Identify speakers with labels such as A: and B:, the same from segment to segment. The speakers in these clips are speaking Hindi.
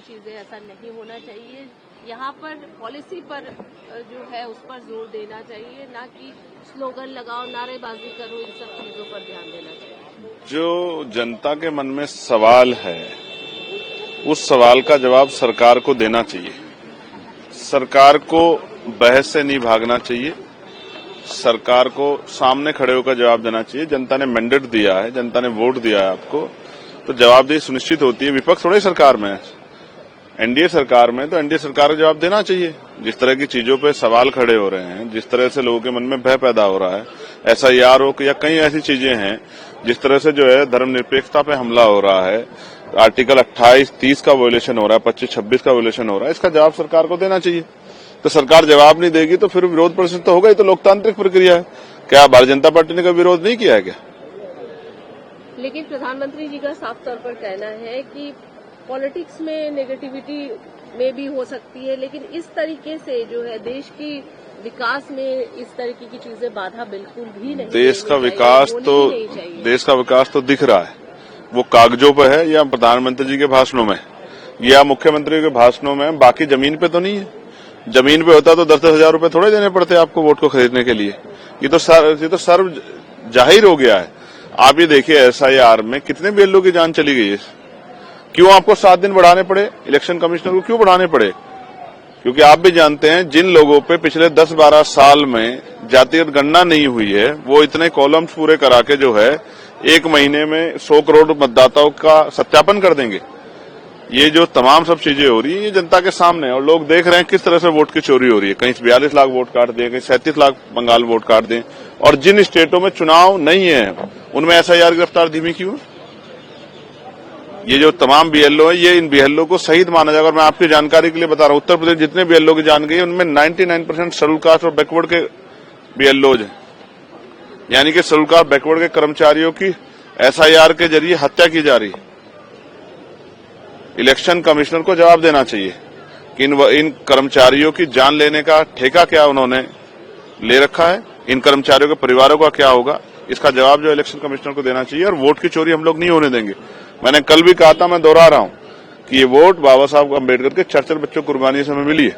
A: चीजें, ऐसा नहीं होना चाहिए। यहाँ पर पॉलिसी पर जो है उस पर जोर देना चाहिए, ना कि स्लोगन लगाओ, नारेबाजी करो, इन सब चीजों पर ध्यान देना चाहिए।
B: जो जनता के मन में सवाल है उस सवाल का जवाब सरकार को देना चाहिए। सरकार को बहस से नहीं भागना चाहिए, सरकार को सामने खड़े होकर जवाब देना चाहिए। जनता ने मैंडेट दिया है, जनता ने वोट दिया है आपको, तो जवाबदेही सुनिश्चित होती है। विपक्ष थोड़ी सरकार में है, एनडीए सरकार में, तो एनडीए सरकार को जवाब देना चाहिए। जिस तरह की चीजों पे सवाल खड़े हो रहे हैं, जिस तरह से लोगों के मन में भय पैदा हो रहा है, एसआईआर हो या कई ऐसी चीजें हैं, जिस तरह से जो है धर्मनिरपेक्षता पे हमला हो रहा है, आर्टिकल 28-30 का वोलेशन हो रहा है, 25-26 का वोलेशन हो रहा है, इसका जवाब सरकार को देना चाहिए। तो सरकार जवाब नहीं देगी तो फिर विरोध प्रदर्शन तो होगा ही। तो लोकतांत्रिक प्रक्रिया है। क्या भारतीय जनता पार्टी ने कभी विरोध नहीं किया है क्या?
A: लेकिन प्रधानमंत्री जी का साफ तौर पर कहना है कि पॉलिटिक्स में नेगेटिविटी में भी हो सकती है, लेकिन इस तरीके से जो है देश की विकास में इस तरीके की चीजें बाधा बिल्कुल भी नहीं।
B: देश का विकास तो दिख रहा है, वो कागजों पर है या प्रधानमंत्री जी के भाषणों में या मुख्यमंत्री के भाषणों में, बाकी जमीन पे तो नहीं है। जमीन पे होता तो 10-10 हजार रूपये थोड़े देने पड़ते आपको वोट को खरीदने के लिए। ये तो सर्व जाहिर हो गया है। आप ये देखिए एसआईआर में कितने बीएलओ की जान चली गई है। क्यों आपको 7 दिन बढ़ाने पड़े? इलेक्शन कमिश्नर को क्यों बढ़ाने पड़े? क्योंकि आप भी जानते हैं जिन लोगों पे पिछले 10-12 साल में जातिगत गणना नहीं हुई है, वो इतने कॉलम्स पूरे करा के जो है 1 महीने में 100 करोड़ मतदाताओं का सत्यापन कर देंगे। ये जो तमाम सब चीजें हो रही है, ये जनता के सामने, और लोग देख रहे हैं किस तरह से वोट की चोरी हो रही है। कहीं 42 लाख वोट काट दें, कहीं 37 लाख बंगाल वोट काट दें, और जिन स्टेटों में चुनाव नहीं है उनमें एसआईआर की रफ्तार धीमी क्यों? ये जो तमाम बीएलओ है, ये इन बीएलओ को शहीद माना जाएगा। और मैं आपकी जानकारी के लिए बता रहा हूं, उत्तर प्रदेश जितने बीएलओ की जान गई उनमें 99% शेड्यूल कास्ट और बैकवर्ड के बीएलओज हैं। यानी कि शेड्यूल कास्ट बैकवर्ड के कर्मचारियों की एसआईआर के जरिए हत्या की जा रही है। इलेक्शन कमिश्नर को जवाब देना चाहिए कि इन कर्मचारियों की जान लेने का ठेका क्या उन्होंने ले रखा है, इन कर्मचारियों के परिवारों का क्या होगा, इसका जवाब जो इलेक्शन कमिश्नर को देना चाहिए। और वोट की चोरी हम लोग नहीं होने देंगे। मैंने कल भी कहा था, मैं दोहरा रहा हूं कि ये वोट बाबा साहब अम्बेडकर के 4 बच्चों की कुर्बानी से हमें मिली है।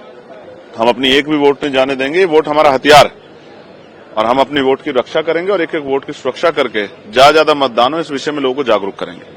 B: हम अपनी एक भी वोट नहीं जाने देंगे। ये वोट हमारा हथियार है और हम अपनी वोट की रक्षा करेंगे और एक एक वोट की सुरक्षा करके ज्यादा मतदान हो, इस विषय में लोगों को जागरूक करेंगे।